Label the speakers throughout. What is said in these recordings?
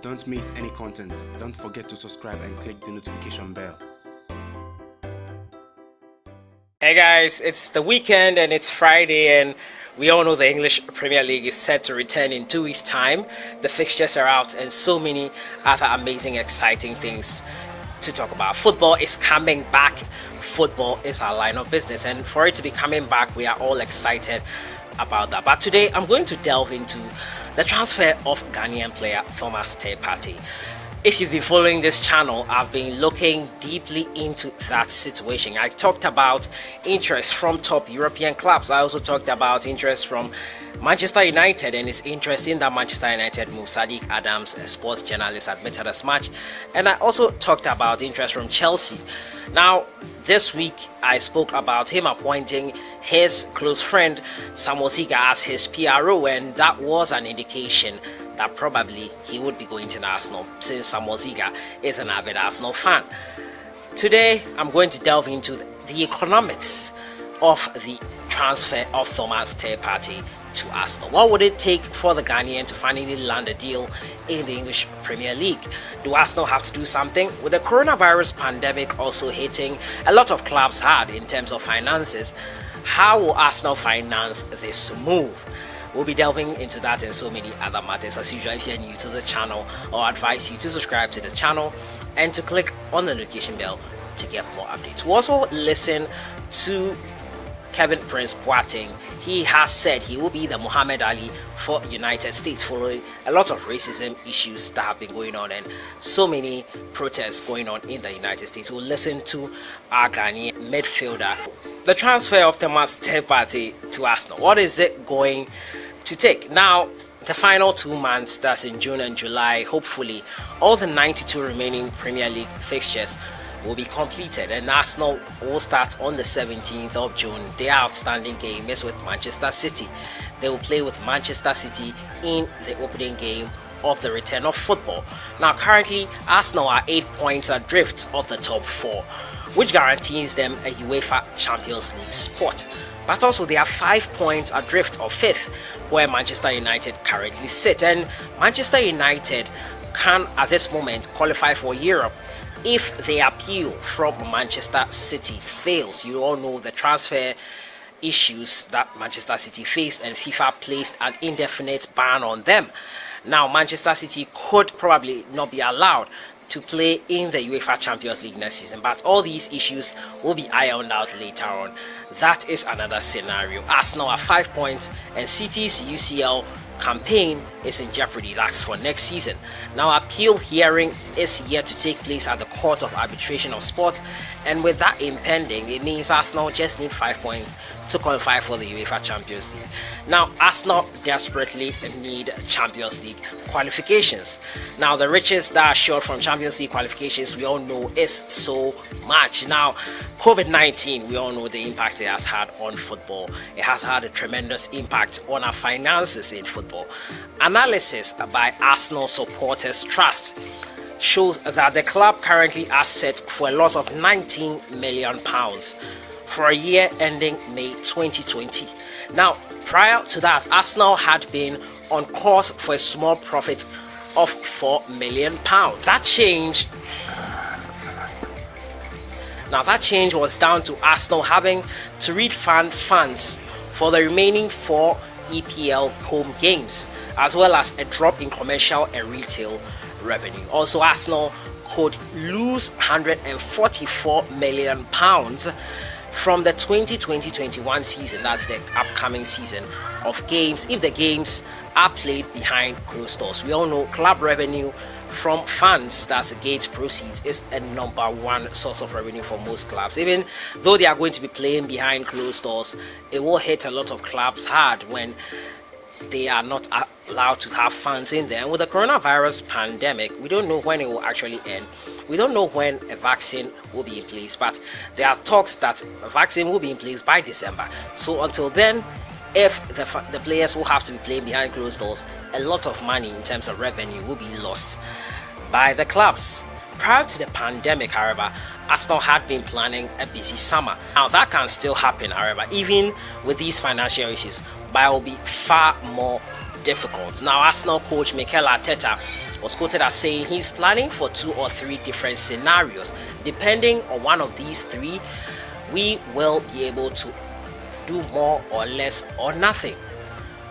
Speaker 1: Don't miss any content. Don't forget to subscribe and click the notification bell.
Speaker 2: Hey guys, it's the weekend and it's Friday, and we all know the English Premier League is set to return in 2 weeks' time. The fixtures are out and so many other amazing, exciting things to talk about. Football is coming back. Football is our line of business, and for it to be coming back, we are all excited about that. But today I'm going to delve into the transfer of Ghanaian player Thomas Partey. If you've been following this channel, I've been looking deeply into that situation. I talked about interest from top European clubs. I also talked about interest from Manchester United and his interest in that Manchester United move. Sadiq Adams, a sports journalist, admitted as much. And I also talked about interest from Chelsea. Now, this week I spoke about him appointing his close friend Samuel Ziga as his PRO, and that was an indication that probably he would be going to Arsenal, since Samuel Ziga is an avid Arsenal fan. Today, I'm going to delve into the economics of the transfer of Thomas Partey to Arsenal. What would it take for the Ghanaian to finally land a deal in the English Premier League? Do Arsenal have to do something? With the coronavirus pandemic also hitting a lot of clubs hard in terms of finances, how will Arsenal finance this move? We'll be delving into that and so many other matters. As usual, if you're new to the channel, I'll advise you to subscribe to the channel and to click on the notification bell to get more updates. We'll also listen to Kevin Prince Boateng. He has said he will be the Muhammed Ali for United States, following a lot of racism issues that have been going on and so many protests going on in the United States. We'll listen to our Ghanaian midfielder. The transfer of Thomas Partey to Arsenal, what is it going to take? Now, the final 2 months, that's in June and July, hopefully all the 92 remaining Premier League fixtures will be completed, and Arsenal will start on the 17th of June. Their outstanding game is with Manchester City. They will play with Manchester City in the opening game of the return of football. Now, currently Arsenal are 8 points adrift of the top 4, which guarantees them a UEFA Champions League spot. But also they are 5 points adrift of 5th, where Manchester United currently sit, and Manchester United can at this moment qualify for Europe if the appeal from Manchester City fails. You all know the transfer issues that Manchester City faced, and FIFA placed an indefinite ban on them. Now, Manchester City could probably not be allowed to play in the UEFA Champions League next season, but all these issues will be ironed out later on. That is another scenario. Arsenal are 5 points, and City's UCL campaign is in jeopardy. That's for next season. Now, appeal hearing is yet to take place at the Court of Arbitration of Sport, and with that impending, it means Arsenal just need 5 points to qualify for the UEFA Champions League. Now, Arsenal desperately need Champions League qualifications. Now, the riches that are short from Champions League qualifications, we all know, is so much. Now, COVID-19, we all know the impact it has had on football. It has had a tremendous impact on our finances in football. Analysis by Arsenal Supporters Trust shows that the club currently are set for a loss of £19 million for a year ending May 2020. Now, prior to that, Arsenal had been on course for a small profit of £4 million. That change was down to Arsenal having to refund funds for the remaining 4 EPL home games, as well as a drop in commercial and retail revenue. Also, Arsenal could lose £144 million from the 2020-21 season. That's the upcoming season of games, if the games are played behind closed doors. We all know club revenue from fans, that's the gate proceeds, is a #1 source of revenue for most clubs. Even though they are going to be playing behind closed doors, it will hit a lot of clubs hard when they are not allowed to have fans in there. And with the coronavirus pandemic, we don't know when it will actually end. We don't know when a vaccine will be in place, but there are talks that a vaccine will be in place by December. So until then, if the players will have to be playing behind closed doors, a lot of money in terms of revenue will be lost by the clubs. Prior to the pandemic, however, Arsenal had been planning a busy summer. Now that can still happen, however, even with these financial issues, but it will be far more difficult. Now, Arsenal coach Mikel Arteta was quoted as saying he's planning for 2 or 3 different scenarios. Depending on one of these 3, we will be able to do more or less or nothing.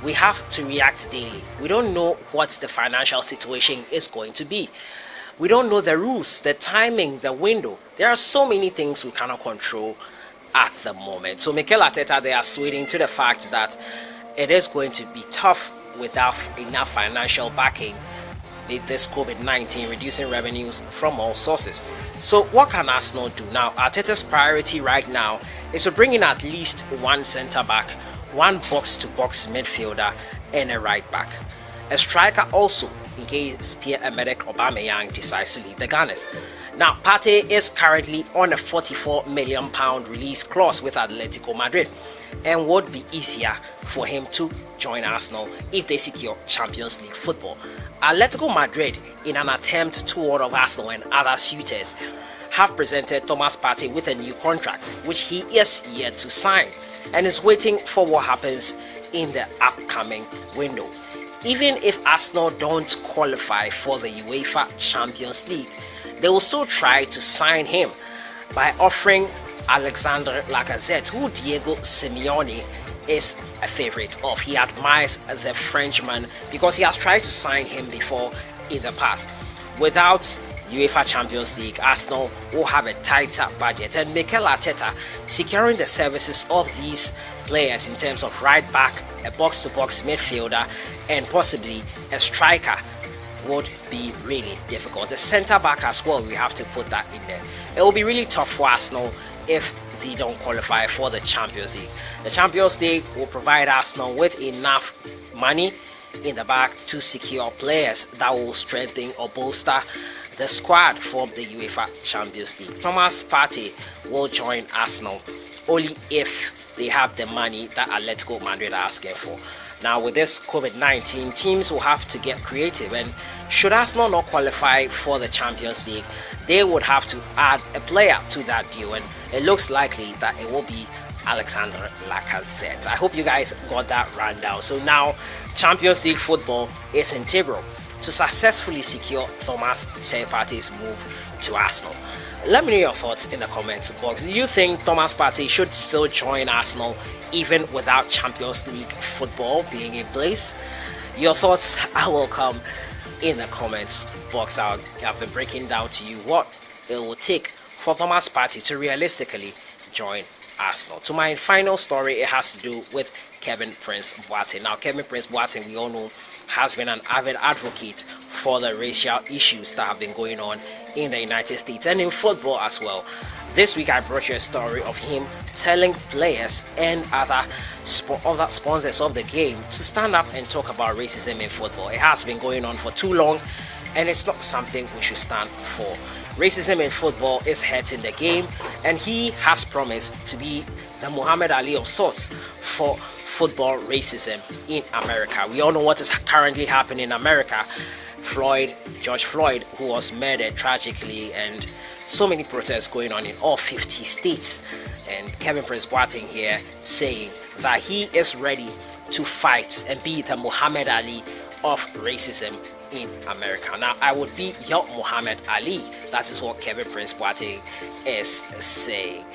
Speaker 2: We have to react daily. We don't know what the financial situation is going to be. We don't know the rules, the timing, the window. There are so many things we cannot control at the moment. So Mikel Arteta, they are swaying to the fact that it is going to be tough without enough financial backing with this COVID-19, reducing revenues from all sources. So what can Arsenal do now? Arteta's priority right now is to bring in at least 1 centre back, 1 box-to-box midfielder, and a right back. A striker also, in case Pierre-Emerick Aubameyang decides to leave the Gunners. Now, Partey is currently on a £44 million release clause with Atletico Madrid, and would be easier for him to join Arsenal if they secure Champions League football. Atletico Madrid, in an attempt to ward off Arsenal and other suitors, have presented Thomas Partey with a new contract, which he is yet to sign, and is waiting for what happens in the upcoming window. Even if Arsenal don't qualify for the UEFA Champions League, they will still try to sign him by offering Alexandre Lacazette, who Diego Simeone is a favorite of. He admires the Frenchman because he has tried to sign him before in the past. Without UEFA Champions League, Arsenal will have a tighter budget, and Mikel Arteta securing the services of these players in terms of right back, a box-to-box midfielder, and possibly a striker would be really difficult. The centre back as well, we have to put that in there. It will be really tough for Arsenal if they don't qualify for the Champions League. The Champions League will provide Arsenal with enough money in the bag to secure players that will strengthen or bolster the squad for the UEFA Champions League. Thomas Partey will join Arsenal only if they have the money that Atletico Madrid are asking for. Now, with this COVID-19, teams will have to get creative, and should Arsenal not qualify for the Champions League, they would have to add a player to that deal, and it looks likely that it will be Alexandre Lacazette. I hope you guys got that rundown. So now, Champions League football is integral to successfully secure Thomas Partey's move to Arsenal. Let me know your thoughts in the comments box. Do you think Thomas Partey should still join Arsenal even without Champions League football being in place? Your thoughts are welcome in the comments box. I've been breaking down to you what it will take for Thomas Partey to realistically join Arsenal. To my final story, it has to do with Kevin Prince Boateng. Now, Kevin Prince Boateng, we all know, has been an avid advocate for the racial issues that have been going on in the United States and in football as well. This week I brought you a story of him telling players and other sponsors of the game to stand up and talk about racism in football. It has been going on for too long, and it's not something we should stand for. Racism in football is hurting the game, and he has promised to be the Muhammad Ali of sorts for football racism in America. We all know what is currently happening in America. George Floyd, who was murdered tragically, and so many protests going on in all 50 states. And Kevin Prince Boateng here saying that he is ready to fight and be the Muhammad Ali of racism in America. Now, I would be your Muhammad Ali. That is what Kevin Prince Boateng is saying.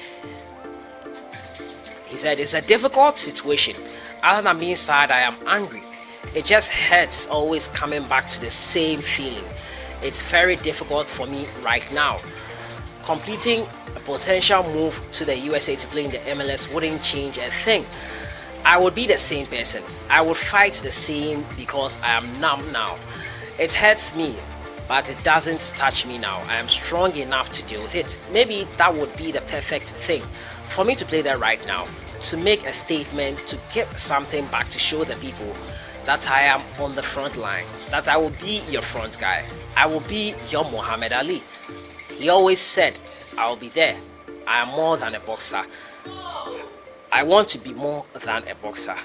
Speaker 2: He said, it's a difficult situation. Other than being sad, I am angry. It just hurts always coming back to the same feeling. It's very difficult for me right now. Completing a potential move to the USA to play in the MLS wouldn't change a thing. I would be the same person. I would fight the same because I am numb now. It hurts me, but it doesn't touch me now. I am strong enough to deal with it. Maybe that would be the perfect thing for me to play there right now, to make a statement, to give something back, to show the people that I am on the front line, that I will be your front guy. I will be your Muhammad Ali. He always said, I'll be there. I am more than a boxer. I want to be more than a boxer.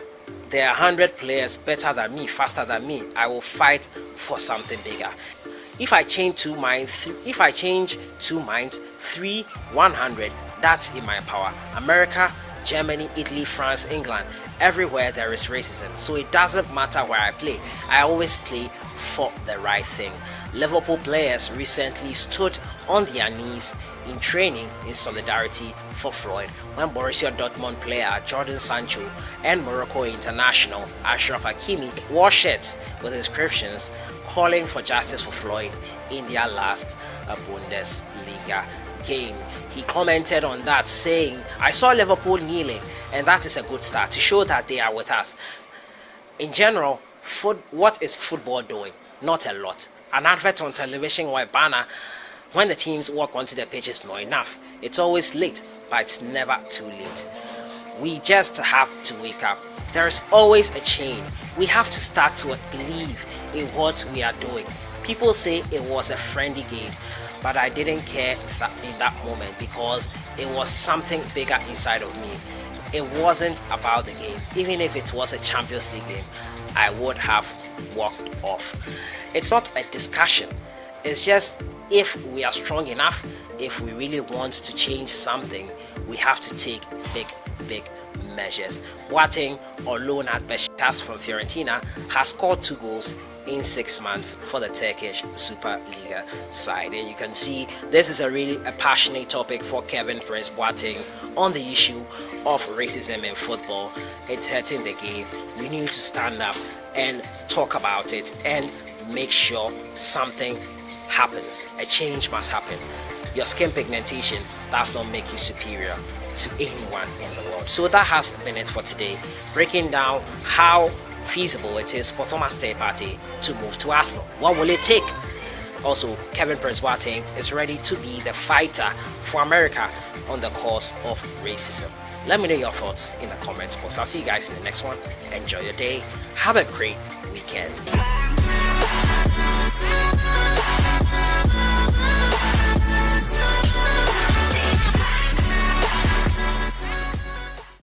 Speaker 2: There are 100 players better than me, faster than me. I will fight for something bigger. If I change two minds, 3, 100, that's in my power. America, Germany, Italy, France, England. Everywhere there is racism. So it doesn't matter where I play. I always play for the right thing. Liverpool players recently stood on their knees in training in solidarity for Floyd when Borussia Dortmund player Jordan Sancho and Morocco international Achraf Hakimi wore shirts with inscriptions calling for justice for Floyd in their last Bundesliga game. He commented on that saying, "I saw Liverpool kneeling and that is a good start to show that they are with us." In general, what is football doing? Not a lot. An advert on television or a banner when the teams walk onto the pitch is not enough. It's always late, but it's never too late. We just have to wake up. There's always a change. We have to start to believe in what we are doing. People say it was a friendly game, but I didn't care in that moment because it was something bigger inside of me. It wasn't about the game. Even if it was a Champions League game, I would have walked off. It's not a discussion. It's just if we are strong enough, if we really want to change something, we have to take big measures. Boateng, on loan at Besiktas from Fiorentina, has scored 2 goals in 6 months for the Turkish Superliga side. And you can see this is a really passionate topic for Kevin Prince Boateng on the issue of racism in football. It's hurting the game. We need to stand up and talk about it and make sure something happens. A change must happen. Your skin pigmentation does not make you superior to anyone in the world. So that has been it for today, breaking down how feasible it is for Thomas Partey to move to Arsenal. What will it take? Also, Kevin Prince Boateng is ready to be the fighter for America on the cause of racism. Let me know your thoughts in the comments box. I'll see you guys in the next one. Enjoy your day. Have a great weekend.